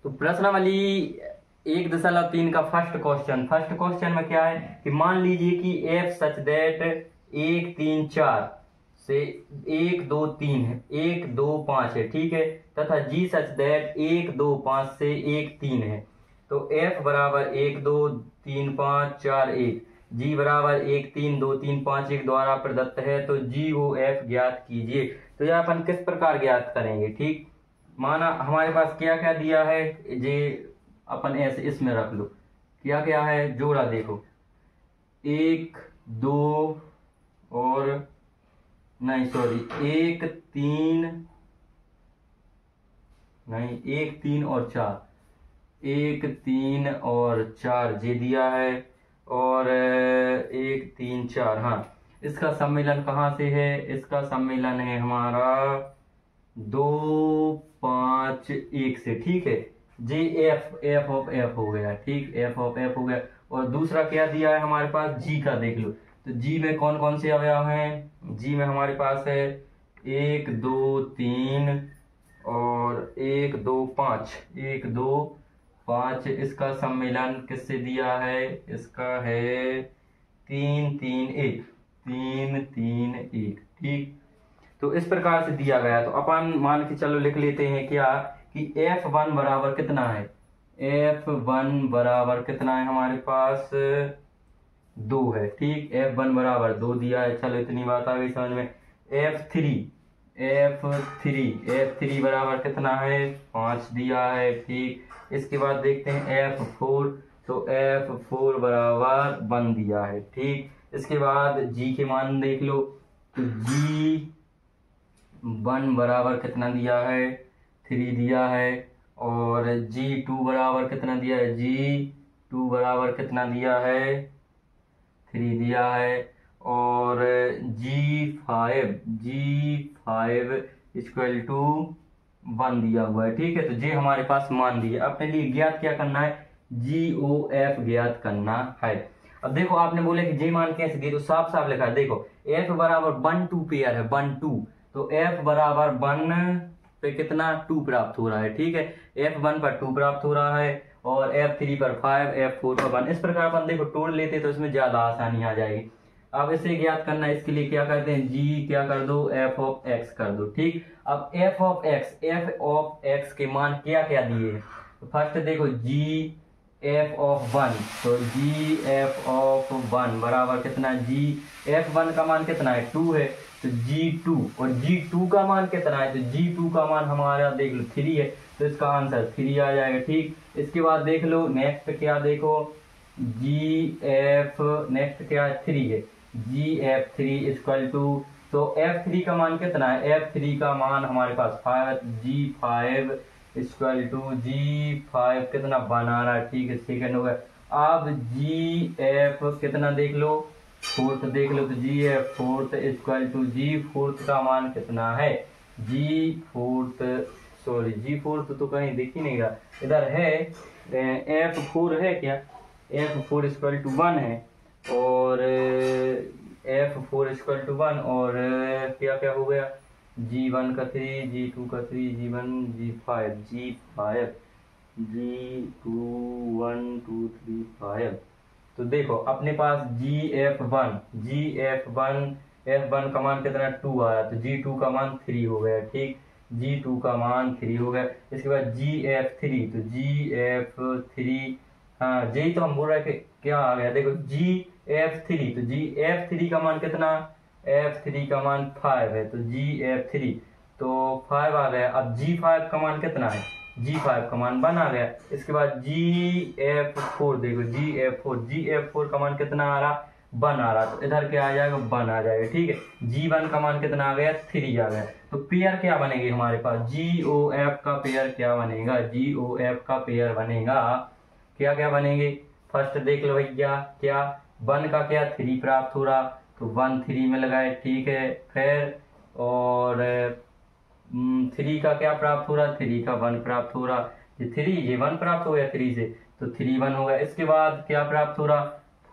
तो प्रश्नावली 1.3 का फर्स्ट क्वेश्चन में क्या है कि मान लीजिए कि एफ सच दैट 1 3 4 से 1 2 3 है, 1 2 5 है, ठीक है, तथा जी सच दैट 1 2 5 से 1 3 है। तो एफ बराबर 1 2 3 5 4 1, जी बराबर 1 3 2 3 5 1 द्वारा प्रदत्त है, तो जी ओ एफ ज्ञात कीजिए। तो यह अपन किस प्रकार ज्ञात करेंगे, ठीक, माना हमारे पास क्या क्या दिया है, जे अपन ऐसे इसमें रख लो, क्या क्या है जोड़ा देखो, 1 2 और नहीं सॉरी 1 3 नहीं 1 3 और 4, 1 3 और 4 जे दिया है, और 1 3 4, हाँ इसका सम्मेलन कहाँ से है, इसका सम्मेलन है हमारा 2 5 1 से, ठीक है, जे एफ ऑफ एफ हो गया, ठीक, एफ ऑफ एफ हो गया। और दूसरा क्या दिया है हमारे पास, जी का देख लो, तो जी में कौन कौन से अवयव हैं, जी में हमारे पास है 1 2 3 और 1 2 5, 1 2 5, इसका सम्मेलन किससे दिया है, इसका है 3 3 1, 3 3 1, ठीक। तो इस प्रकार से दिया गया, तो अपन मान के चलो लिख लेते हैं क्या कि F1 बराबर कितना है, F1 बराबर कितना है हमारे पास 2 है, ठीक, F1 बराबर 2 दिया है, चलो इतनी बात आ गई समझ में। F3 बराबर कितना है 5 दिया है, ठीक। इसके बाद देखते हैं F4, तो F4 बराबर 1 दिया है, ठीक। इसके बाद G के मान देख लो, तो G1 बराबर कितना दिया है 3 दिया है, और G2 बराबर कितना दिया है, G2 बराबर कितना दिया है 3 दिया है, और G5 इक्वल टू 1 दिया हुआ है, ठीक है। तो जे हमारे पास मान दिए, अपने लिए ज्ञात क्या करना है, GOF ज्ञात करना है। अब देखो आपने बोले कि जे मान कैसे दिए, तो साफ साफ लिखा है, देखो F बराबर 1 2 पेयर है, 1 2, तो F बराबर 1 पे कितना 2 प्राप्त हो रहा है, ठीक है, F1 पर 2 प्राप्त हो रहा है, और F3 पर 5, F4 पर 1, इस प्रकार अपन देखो तोड़ लेते तो इसमें ज्यादा आसानी आ जाएगी। अब इसे ज्ञात करना है, इसके लिए क्या करते हैं, G क्या कर दो, F ऑफ X कर दो, ठीक। अब F ऑफ X के मान क्या क्या दिए हैं, तो फर्स्ट देखो F ऑफ 1, तो F ऑफ 1 बराबर कितना, F1 का मान कितना है 2 है, तो G2, और G2 का मान कितना है, तो G2 का मान हमारा देख लो 3 है, तो इसका आंसर 3 आ जाएगा, ठीक। इसके बाद देख लो नेक्स्ट क्या देखो, नेक्स्ट क्या है 3 है, GF3 इक्वल टू, तो F3 का मान कितना है, F3 का मान हमारे पास 5, G5 इक्वल टू G5 कितना बना रहा है, ठीक है, सेकंड हो गया। अब GF कितना देख लो, फोर्थ देख लो, तो GF fourth equal to G fourth का मान कितना है, G फोर्थ तो कहीं दिख ही नहीं रहा, इधर है F4 है क्या, F4 इक्वल टू 1 है, और F4 इक्वल टू 1, और क्या क्या हो गया, G1 का 3, G2 का 3, G1 G5 G2 1 2 3 5। तो देखो अपने पास F1 का मान कितना 2 आया, तो G2 का मान 3 हो गया, ठीक, G2 का मान 3 हो गया। इसके बाद GF3, तो GF3, हाँ जी, तो हम बोल रहे हैं कि क्या आ गया, देखो GF3, तो GF3 का मान कितना, F3 का मान 5 है, तो GF3 तो 5 आ गया। अब G5 का मान कितना है, G5 का मान 1 आ गया। इसके बाद GF4 देखो, GF4 का मान कितना आ रहा, 1 आ रहा, तो इधर क्या आ जाएगा 1 आ जाएगा, ठीक है। G1 का मान कितना आ गया 3 आ गया। तो पेयर क्या बनेगी हमारे पास, GOF का पेयर क्या बनेगा, GOF का पेयर बनेगा, क्या क्या बनेंगे, फर्स्ट देख लो भैया, क्या 1 का क्या 3 प्राप्त हो रहा, तो 1 3 में लगाए, ठीक है। फिर और 3 का क्या प्राप्त हो रहा, 3 का 1 प्राप्त हो रहा, ये 1 प्राप्त हो गया 3 से, तो 3 1 हो गया। इसके बाद क्या प्राप्त हो रहा,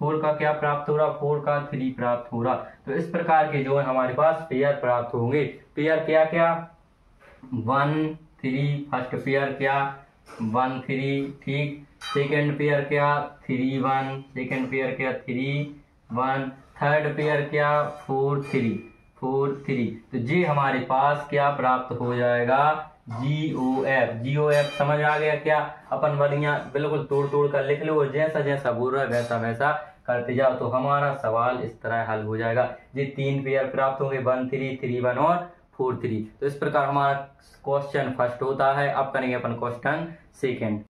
4 का क्या प्राप्त हो रहा, 4 का 3 प्राप्त हो रहा। तो इस प्रकार के जो है हमारे पास पेयर प्राप्त होंगे। पेयर क्या क्या, 1 3, फर्स्ट पेयर क्या 1 3, ठीक। सेकंड पेयर क्या 3 1, सेकंड पेयर क्या 3 1, थर्ड पेयर क्या 4 3 4 3। तो ये हमारे पास क्या प्राप्त हो जाएगा, GOF। GOF समझ आ गया क्या? अपन वालियां बिल्कुल तोड़ तोड़ कर लिख लो, जैसा जैसा बोल रहा है वैसा वैसा करते जाओ, तो हमारा सवाल इस तरह हल हो जाएगा। ये 3 पेयर प्राप्त होंगे, 1 3 3 1 और 4 3। तो इस प्रकार हमारा क्वेश्चन फर्स्ट होता है। अब करेंगे अपन क्वेश्चन सेकेंड।